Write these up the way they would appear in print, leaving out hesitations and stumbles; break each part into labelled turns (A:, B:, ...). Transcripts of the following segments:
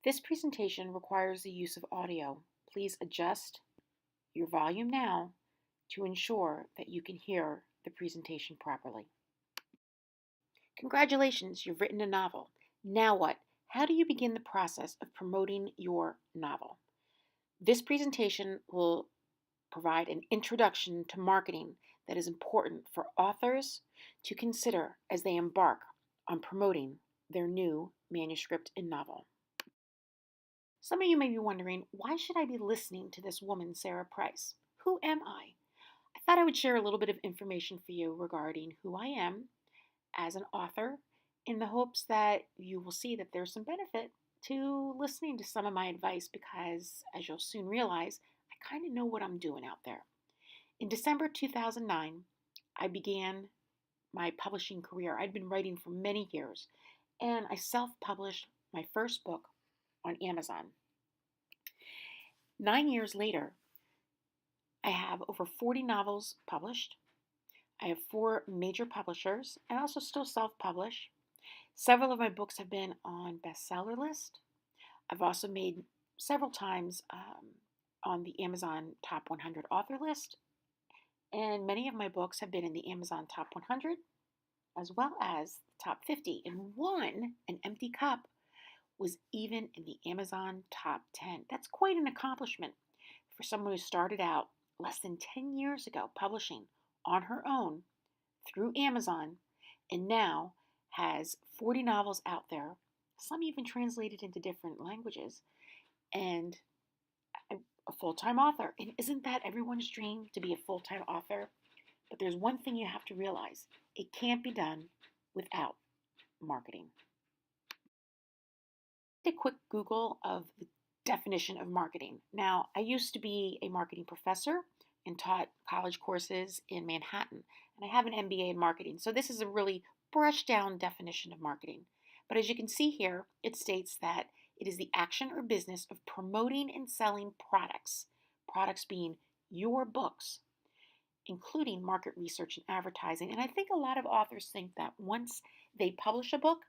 A: This presentation requires the use of audio. Please adjust your volume now to ensure that you can hear the presentation properly. Congratulations, you've written a novel. Now what? How do you begin the process of promoting your novel? This presentation will provide an introduction to marketing that is important for authors to consider as they embark on promoting their new manuscript and novel. Some of you may be wondering, why should I be listening to this woman, Sarah Price? Who am I? I thought I would share a little bit of information for you regarding who I am as an author in the hopes that you will see that there's some benefit to listening to some of my advice because, as you'll soon realize, I kind of know what I'm doing out there. In December 2009, I began my publishing career. I'd been writing for many years, and I self-published my first book on Amazon. 9 years later, I have over 40 novels published. I have 4 major publishers. I also still self-publish. Several of my books have been on bestseller list. I've also made several times on the Amazon Top 100 author list. And many of my books have been in the Amazon Top 100 as well as the Top 50. And one, An Empty Cup, was even in the Amazon Top 10. That's quite an accomplishment for someone who started out less than 10 years ago publishing on her own through Amazon and now has 40 novels out there, some even translated into different languages, and a full-time author. And isn't that everyone's dream, to be a full-time author? But there's one thing you have to realize. It can't be done without marketing. A quick Google of the definition of marketing. Now, I used to be a marketing professor and taught college courses in Manhattan, and I have an MBA in marketing. So this is a really brushed down definition of marketing. But as you can see here, it states that it is the action or business of promoting and selling products, products being your books, including market research and advertising. And I think a lot of authors think that once they publish a book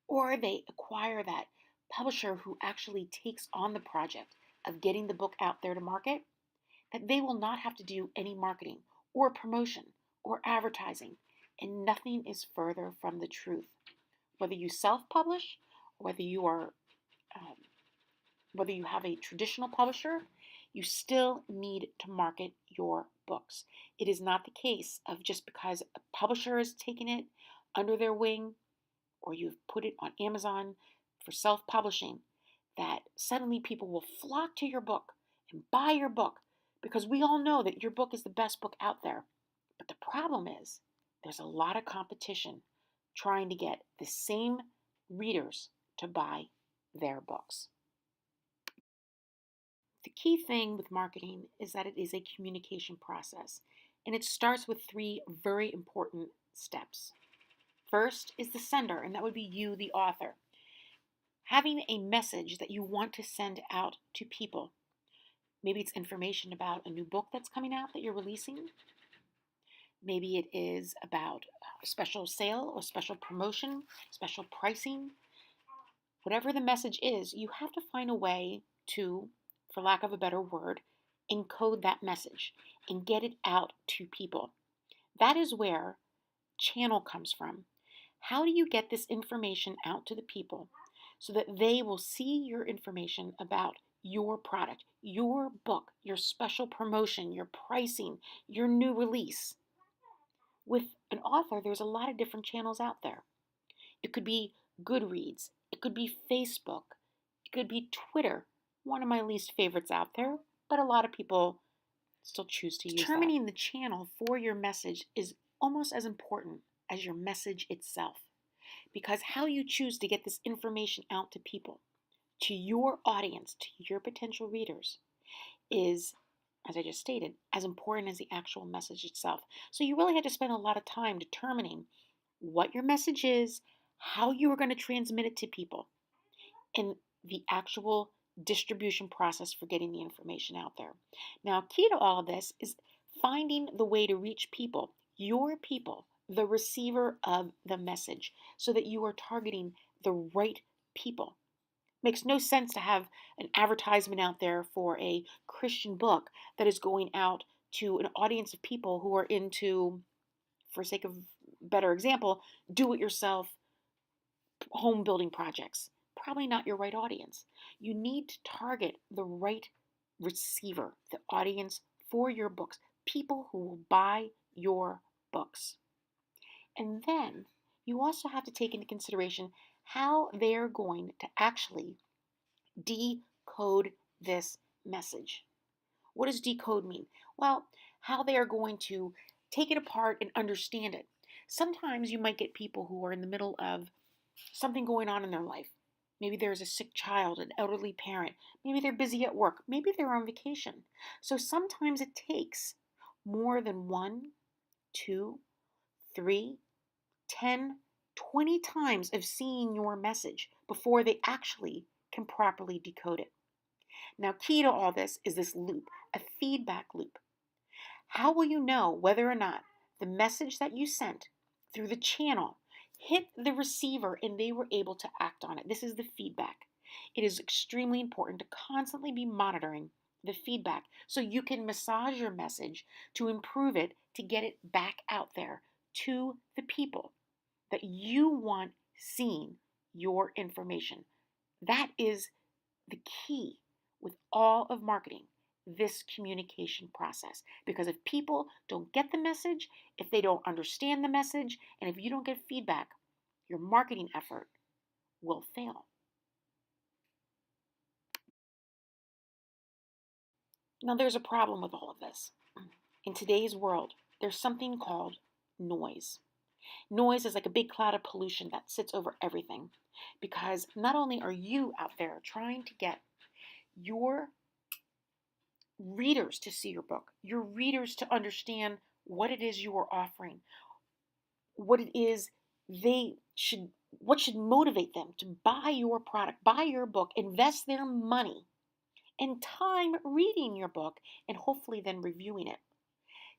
A: or they acquire that publisher who actually takes on the project of getting the book out there to market, that they will not have to do any marketing or promotion or advertising. And nothing is further from the truth. Whether you self-publish or whether you have a traditional publisher, you still need to market your books. It is not the case of just because a publisher has taken it under their wing or you've put it on Amazon for self-publishing that suddenly people will flock to your book and buy your book because we all know that your book is the best book out there. But the problem is there's a lot of competition trying to get the same readers to buy their books. The key thing with marketing is that it is a communication process, and it starts with 3 very important steps. First is the sender, and that would be you, the author. Having a message that you want to send out to people. Maybe it's information about a new book that's coming out that you're releasing. Maybe it is about a special sale or special promotion, special pricing. Whatever the message is, you have to find a way to, for lack of a better word, encode that message and get it out to people. That is where channel comes from. How do you get this information out to the people so that they will see your information about your product, your book, your special promotion, your pricing, your new release? With an author, there's a lot of different channels out there. It could be Goodreads. It could be Facebook. It could be Twitter, one of my least favorites out there, but a lot of people still choose to use that. Determining the channel for your message is almost as important as your message itself, because how you choose to get this information out to people, to your audience, to your potential readers, is, as I just stated, as important as the actual message itself. So you really had to spend a lot of time determining what your message is, how you are going to transmit it to people, and the actual distribution process for getting the information out there. Now, key to all of this is finding the way to reach people, your people, the receiver of the message, so that you are targeting the right people. Makes no sense to have an advertisement out there for a Christian book that is going out to an audience of people who are into, for sake of better example, do it yourself home building projects. Probably not your right audience. You need to target the right receiver, the audience for your books, people who will buy your books. And then you also have to take into consideration how they're going to actually decode this message. What does decode mean? Well, how they are going to take it apart and understand it. Sometimes you might get people who are in the middle of something going on in their life. Maybe there's a sick child, an elderly parent. Maybe they're busy at work. Maybe they're on vacation. So sometimes it takes more than 1, 2, 3, 10, 20 times of seeing your message before they actually can properly decode it. Now, key to all this is this loop, a feedback loop. How will you know whether or not the message that you sent through the channel hit the receiver and they were able to act on it? This is the feedback. It is extremely important to constantly be monitoring the feedback so you can massage your message to improve it, to get it back out there to the people that you want seeing your information. That is the key with all of marketing, this communication process. Because if people don't get the message, if they don't understand the message, and if you don't get feedback, your marketing effort will fail. Now, there's a problem with all of this. In today's world, there's something called noise. Noise is like a big cloud of pollution that sits over everything because not only are you out there trying to get your readers to see your book, your readers to understand what it is you are offering, what it is they should, what should motivate them to buy your product, buy your book, invest their money and time reading your book, and hopefully then reviewing it.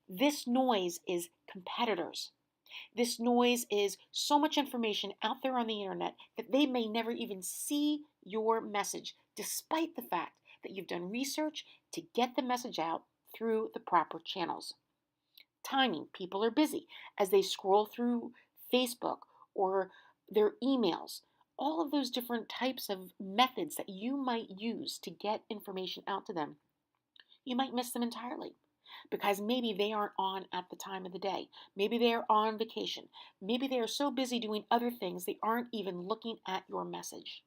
A: This noise is competitors. This noise is so much information out there on the internet that they may never even see your message, despite the fact that you've done research to get the message out through the proper channels. Timing, people are busy as they scroll through Facebook or their emails. All of those different types of methods that you might use to get information out to them, you might miss them entirely because maybe they aren't on at the time of the day. Maybe they are on vacation. Maybe they are so busy doing other things they aren't even looking at your message.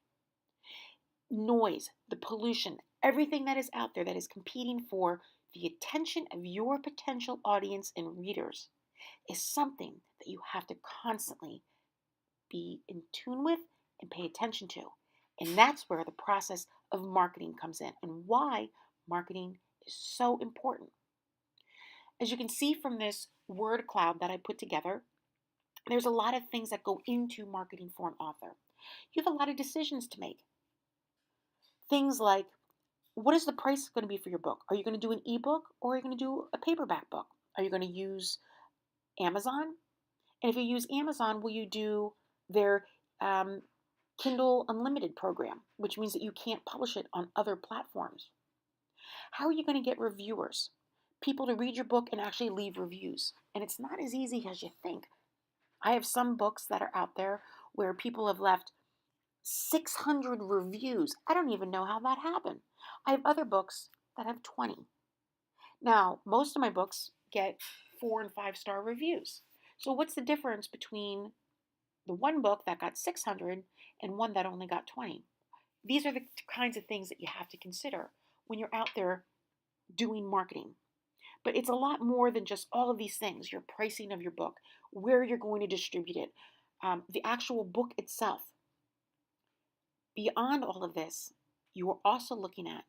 A: Noise, the pollution, everything that is out there that is competing for the attention of your potential audience and readers is something that you have to constantly be in tune with and pay attention to. And that's where the process of marketing comes in and why marketing is so important. As you can see from this word cloud that I put together, there's a lot of things that go into marketing for an author. You have a lot of decisions to make. Things like, what is the price going to be for your book? Are you going to do an ebook or are you going to do a paperback book? Are you going to use Amazon? And if you use Amazon, will you do their Kindle Unlimited program, which means that you can't publish it on other platforms? How are you going to get reviewers? People to read your book and actually leave reviews. And it's not as easy as you think. I have some books that are out there where people have left 600 reviews. I don't even know how that happened. I have other books that have 20. Now, most of my books get 4 and 5-star reviews. So what's the difference between the one book that got 600 and one that only got 20? These are the kinds of things that you have to consider when you're out there doing marketing. But it's a lot more than just all of these things. Your pricing of your book, where you're going to distribute it, the actual book itself. Beyond all of this, you are also looking at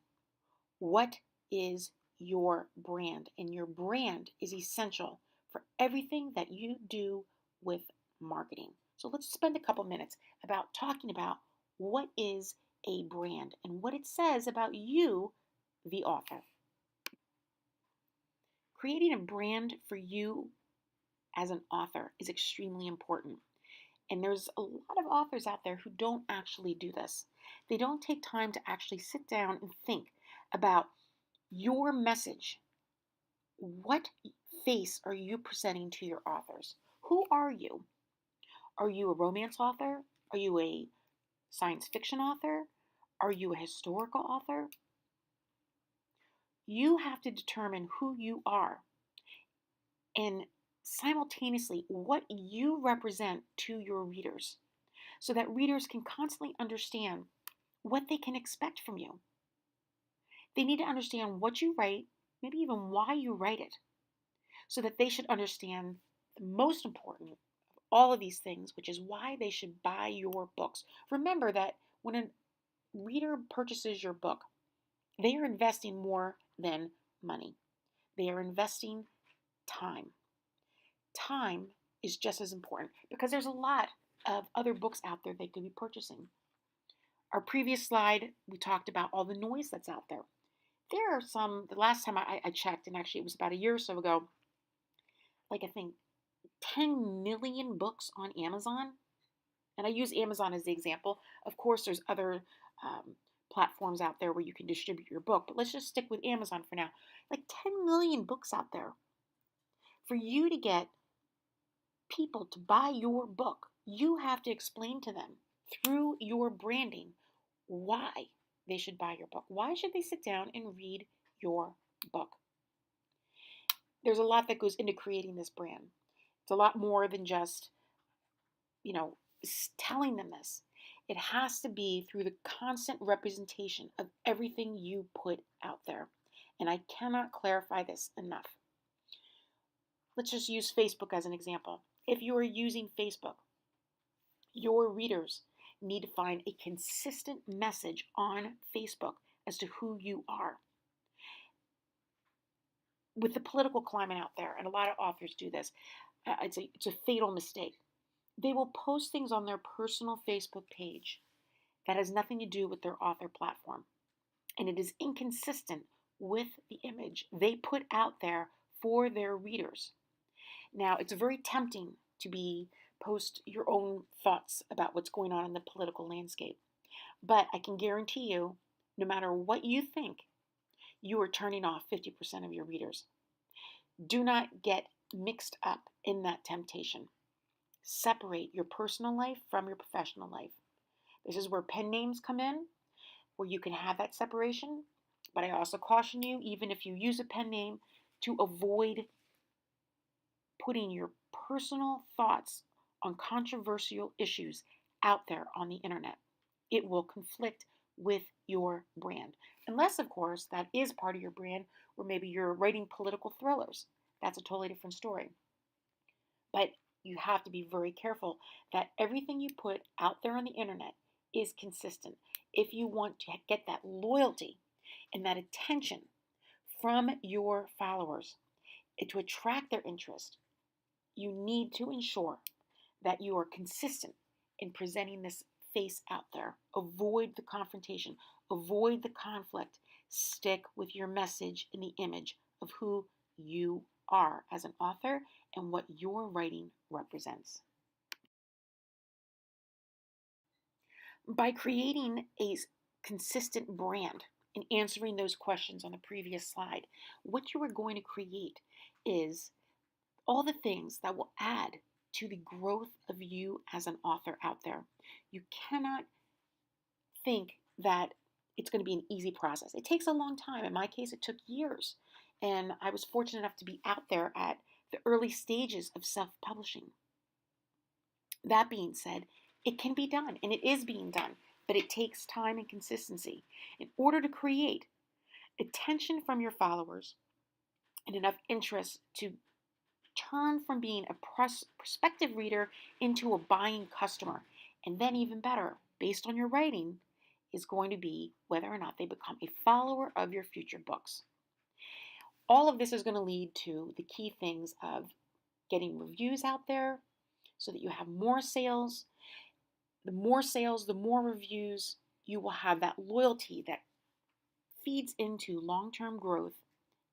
A: what is your brand. And your brand is essential for everything that you do with marketing. So let's spend a couple minutes about talking about what is a brand and what it says about you, the author. Creating a brand for you as an author is extremely important. And there's a lot of authors out there who don't actually do this. They don't take time to actually sit down and think about your message. What face are you presenting to your authors? Who are you? Are you a romance author? Are you a science fiction author? Are you a historical author? You have to determine who you are and simultaneously what you represent to your readers so that readers can constantly understand what they can expect from you. They need to understand what you write, maybe even why you write it, so that they should understand the most important of all of these things, which is why they should buy your books. Remember that when a reader purchases your book, they are investing more than money. They are investing time. Time is just as important because there's a lot of other books out there they could be purchasing. Our previous slide, we talked about all the noise that's out there. There are some, the last time I checked, and actually it was about a year or so ago, like I think 10 million books on Amazon. And I use Amazon as the example. Of course, there's other platforms out there where you can distribute your book, but let's just stick with Amazon for now. Like 10 million books out there. For you to get people to buy your book, you have to explain to them through your branding why they should buy your book. Why should they sit down and read your book? There's a lot that goes into creating this brand. It's a lot more than just, telling them this. It has to be through the constant representation of everything you put out there. And I cannot clarify this enough. Let's just use Facebook as an example. If you are using Facebook, your readers need to find a consistent message on Facebook as to who you are. With the political climate out there, and a lot of authors do this, it's a fatal mistake. They will post things on their personal Facebook page that has nothing to do with their author platform. And it is inconsistent with the image they put out there for their readers. Now, it's very tempting to post your own thoughts about what's going on in the political landscape. But I can guarantee you, no matter what you think, you are turning off 50% of your readers. Do not get mixed up in that temptation. Separate your personal life from your professional life. This is where pen names come in, where you can have that separation. But I also caution you, even if you use a pen name, to avoid putting your personal thoughts on controversial issues out there on the internet. It will conflict with your brand. Unless, of course, that is part of your brand, or maybe you're writing political thrillers. That's a totally different story. But you have to be very careful that everything you put out there on the internet is consistent. If you want to get that loyalty and that attention from your followers, to attract their interest, you need to ensure that you are consistent in presenting this face out there. Avoid the confrontation, avoid the conflict. Stick with your message and the image of who you are as an author and what your writing represents. By creating a consistent brand and answering those questions on the previous slide, what you are going to create is all the things that will add to the growth of you as an author out there. You cannot think that it's going to be an easy process. It takes a long time. In my case, it took years. And I was fortunate enough to be out there at the early stages of self-publishing. That being said, it can be done, and it is being done, but it takes time and consistency. In order to create attention from your followers and enough interest to turn from being a prospective reader into a buying customer, and then even better, based on your writing, is going to be whether or not they become a follower of your future books. All of this is going to lead to the key things of getting reviews out there so that you have more sales. The more sales, the more reviews, you will have that loyalty that feeds into long-term growth.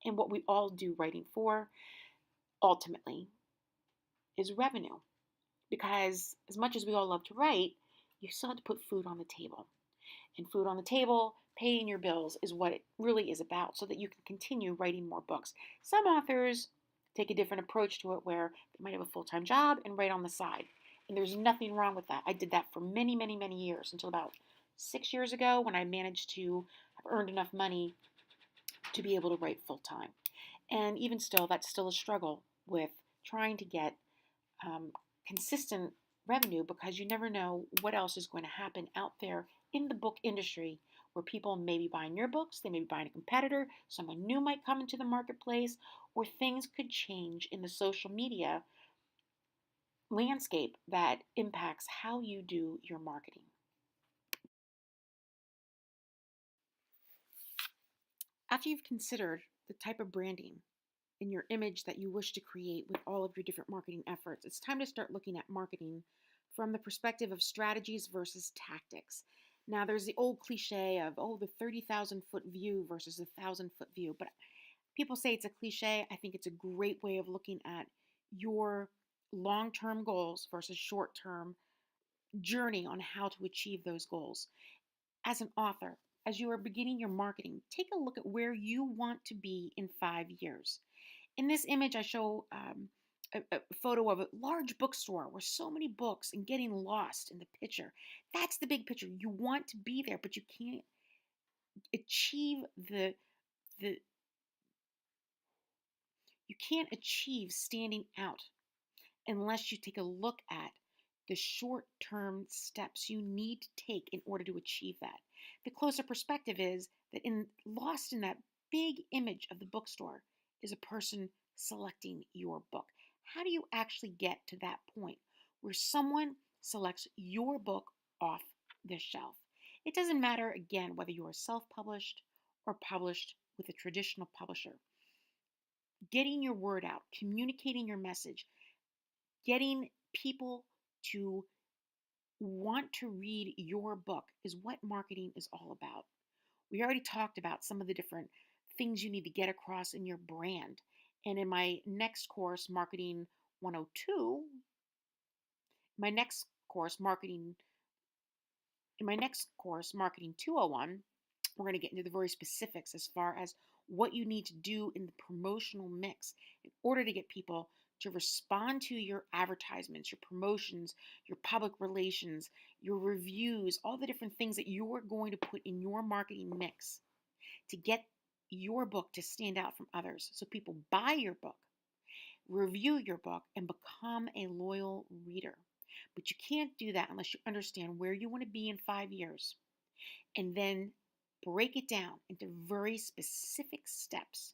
A: And what we all do writing for, ultimately, is revenue. because as much as we all love to write, you still have to put food on the table. And food on the table, paying your bills is what it really is about so that you can continue writing more books. Some authors take a different approach to it where they might have a full-time job and write on the side. And there's nothing wrong with that. I did that for many, many, many years until about 6 years ago when I managed to have earned enough money to be able to write full-time. And even still, that's still a struggle with trying to get um, consistent revenue because you never know what else is going to happen out there in the book industry where people may be buying your books, they may be buying a competitor, someone new might come into the marketplace, or things could change in the social media landscape that impacts how you do your marketing. After you've considered the type of branding in your image that you wish to create with all of your different marketing efforts, it's time to start looking at marketing from the perspective of strategies versus tactics. Now, there's the old cliche of, oh, the 30,000-foot view versus the 1,000-foot view. But people say it's a cliche. I think it's a great way of looking at your long term goals versus short term journey on how to achieve those goals. As an author, as you are beginning your marketing, take a look at where you want to be in 5 years. In this image, I show a photo of a large bookstore where so many books and getting lost in the picture. That's the big picture. You want to be there, but you can't achieve the you can't achieve standing out unless you take a look at the short term steps you need to take in order to achieve that. The closer perspective is that lost in that big image of the bookstore is a person selecting your book. How do you actually get to that point where someone selects your book off the shelf? It doesn't matter, again, whether you are self published or published with a traditional publisher. Getting your word out, communicating your message, getting people to want to read your book is what marketing is all about. We already talked about some of the different things you need to get across in your brand. And in my next course, Marketing 102, my next course, Marketing in my next course, Marketing 201, we're going to get into the very specifics as far as what you need to do in the promotional mix in order to get people to respond to your advertisements, your promotions, your public relations, your reviews, all the different things that you're going to put in your marketing mix to get your book to stand out from others so people buy your book, review your book, and become a loyal reader. But you can't do that unless you understand where you want to be in 5 years and then break it down into very specific steps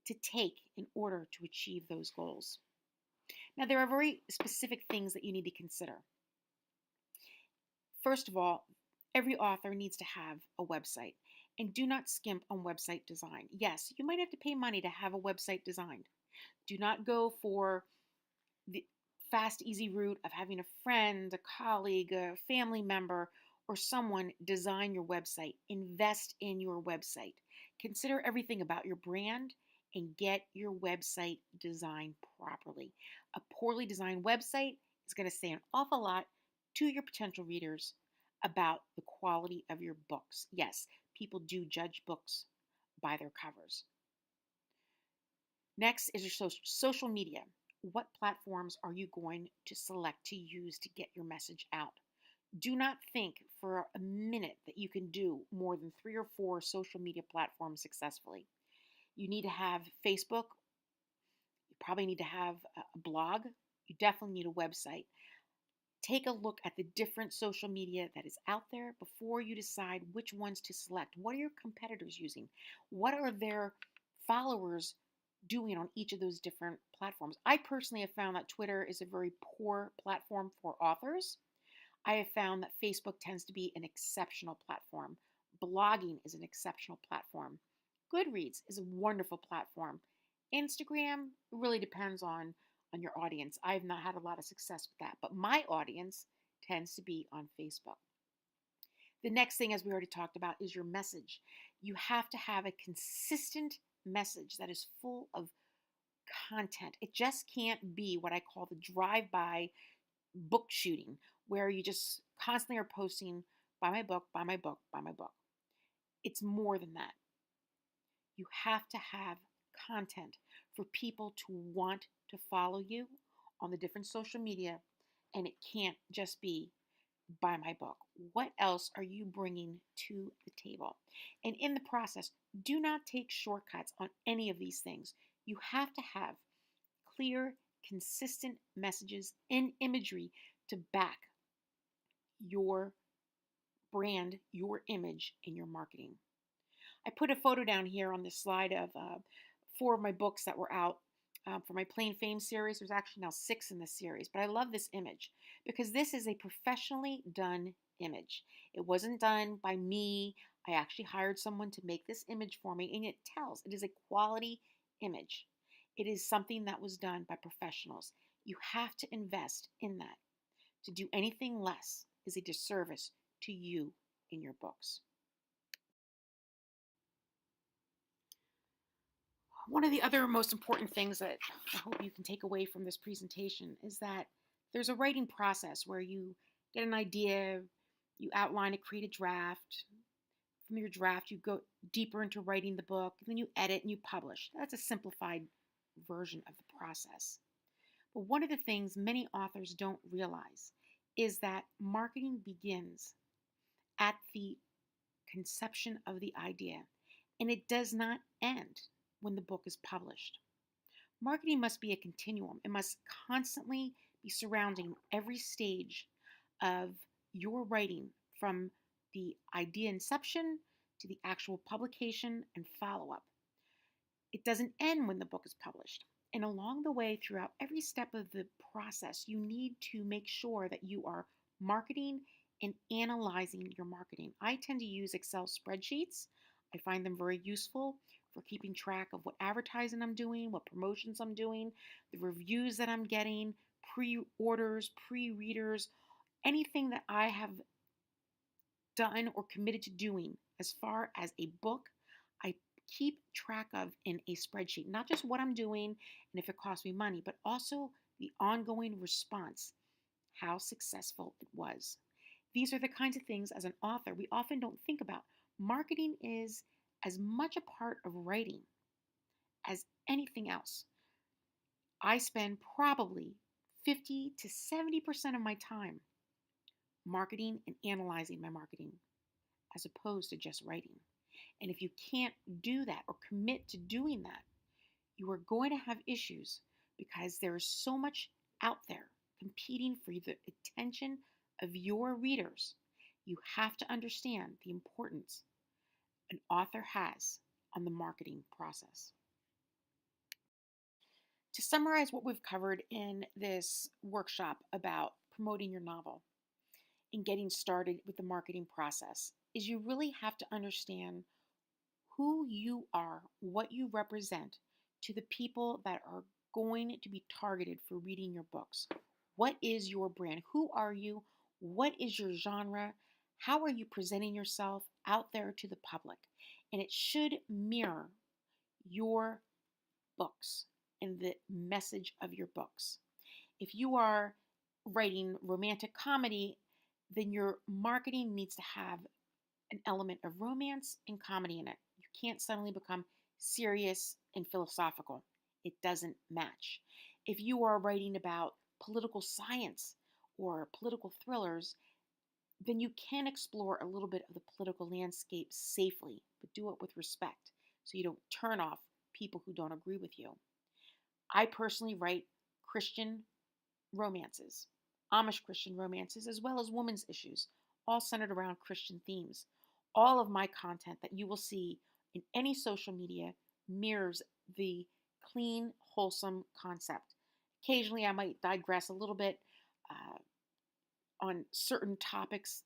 A: to take in order to achieve those goals. Now, there are very specific things that you need to consider. First of all, every author needs to have a website, and do not skimp on website design. Yes, you might have to pay money to have a website designed. Do not go for the fast, easy route of having a friend, a colleague, a family member, or someone design your website. Invest in your website. Consider everything about your brand and get your website designed properly. A poorly designed website is going to say an awful lot to your potential readers about the quality of your books. Yes, people do judge books by their covers. Next is your social media. What platforms are you going to select to use to get your message out? Do not think for a minute that you can do more than 3 or 4 social media platforms successfully. You need to have Facebook. You probably need to have a blog. You definitely need a website. Take a look at the different social media that is out there before you decide which ones to select. What are your competitors using? What are their followers doing on each of those different platforms? I personally have found that Twitter is a very poor platform for authors. I have found that Facebook tends to be an exceptional platform. Blogging is an exceptional platform. Goodreads is a wonderful platform. Instagram really depends on your audience. I have not had a lot of success with that, but my audience tends to be on Facebook. The next thing, as we already talked about, is your message. You have to have a consistent message that is full of content. It just can't be what I call the drive-by book shooting where you just constantly are posting, buy my book, buy my book, buy my book. It's more than that. You have to have content for people to want to follow you on the different social media, and it can't just be buy my book. What else are you bringing to the table? And in the process, do not take shortcuts on any of these things. You have to have clear, consistent messages and imagery to back your brand, your image, in your marketing. I put a photo down here on this slide of 4 of my books that were out for my Plain Fame series. There's actually now 6 in this series, but I love this image because this is a professionally done image. It wasn't done by me. I actually hired someone to make this image for me, and it is a quality image. It is something that was done by professionals. You have to invest in that. To do anything less is a disservice to you in your books. One of the other most important things that I hope you can take away from this presentation is that there's a writing process where you get an idea, you outline it, create a draft. From your draft, you go deeper into writing the book, and then you edit and you publish. That's a simplified version of the process. But one of the things many authors don't realize is that marketing begins at the conception of the idea, and it does not end when the book is published. Marketing must be a continuum. It must constantly be surrounding every stage of your writing, from the idea inception to the actual publication and follow-up. It doesn't end when the book is published. And along the way, throughout every step of the process, you need to make sure that you are marketing and analyzing your marketing. I tend to use Excel spreadsheets. I find them very useful for keeping track of what advertising I'm doing, what promotions I'm doing, the reviews that I'm getting, pre-orders, pre-readers, anything that I have done or committed to doing as far as a book, I keep track of in a spreadsheet. Not just what I'm doing and if it costs me money, but also the ongoing response, how successful it was. These are the kinds of things as an author we often don't think about. Marketing is as much a part of writing as anything else. I spend probably 50 to 70% of my time marketing and analyzing my marketing as opposed to just writing. And if you can't do that or commit to doing that, you are going to have issues because there is so much out there competing for the attention of your readers. You have to understand the importance an author has on the marketing process. To summarize what we've covered in this workshop about promoting your novel and getting started with the marketing process, is you really have to understand who you are, what you represent to the people that are going to be targeted for reading your books. What is your brand? Who are you? What is your genre? How are you presenting yourself out there to the public? And it should mirror your books and the message of your books. If you are writing romantic comedy, then your marketing needs to have an element of romance and comedy in it. You can't suddenly become serious and philosophical. It doesn't match. If you are writing about political science or political thrillers, then you can explore a little bit of the political landscape safely, but do it with respect so you don't turn off people who don't agree with you. I personally write Christian romances, Amish Christian romances, as well as women's issues, all centered around Christian themes. All of my content that you will see in any social media mirrors the clean, wholesome concept. Occasionally, I might digress a little bit on certain topics,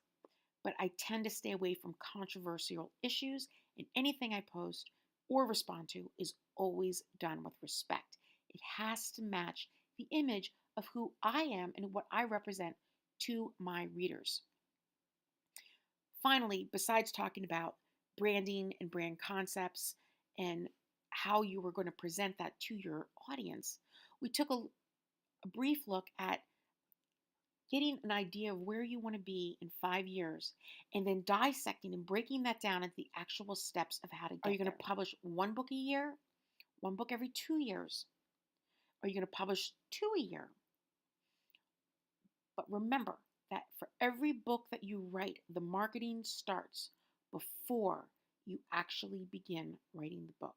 A: but I tend to stay away from controversial issues, and anything I post or respond to is always done with respect. It has to match the image of who I am and what I represent to my readers. Finally, besides talking about branding and brand concepts and how you were going to present that to your audience, we took a brief look at getting an idea of where you want to be in 5 years, and then dissecting and breaking that down into the actual steps of how to get there. Are you going to publish one book a year? One book every 2 years? Are you going to publish two a year? But remember that for every book that you write, the marketing starts before you actually begin writing the book.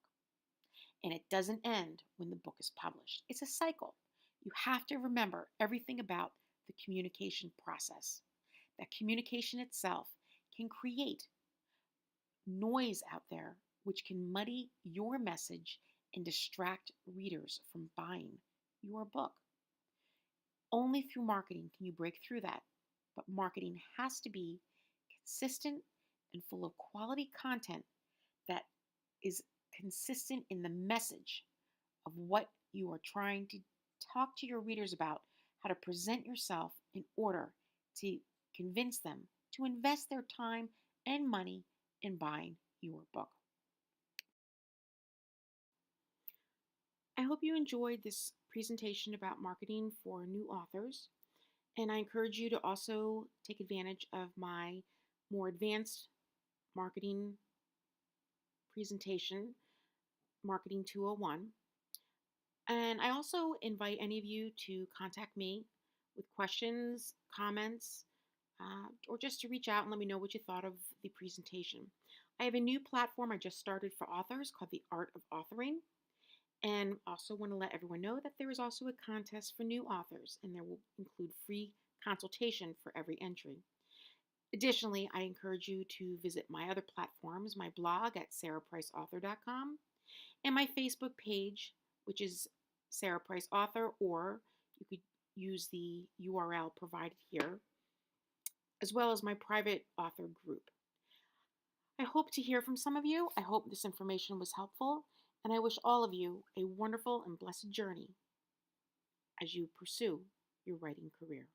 A: And it doesn't end when the book is published. It's a cycle. You have to remember everything about the communication process. That communication itself can create noise out there which can muddy your message and distract readers from buying your book. Only through marketing can you break through that. But marketing has to be consistent and full of quality content that is consistent in the message of what you are trying to talk to your readers about, how to present yourself in order to convince them to invest their time and money in buying your book. I hope you enjoyed this presentation about marketing for new authors, and I encourage you to also take advantage of my more advanced marketing presentation, Marketing 201. And I also invite any of you to contact me with questions, comments, or just to reach out and let me know what you thought of the presentation. I have a new platform I just started for authors called The Art of Authoring. And also want to let everyone know that there is also a contest for new authors, and there will include free consultation for every entry. Additionally, I encourage you to visit my other platforms, my blog at sarahpriceauthor.com, and my Facebook page, which is Sarah Price Author, or you could use the URL provided here, as well as my private author group. I hope to hear from some of you. I hope this information was helpful, and I wish all of you a wonderful and blessed journey as you pursue your writing career.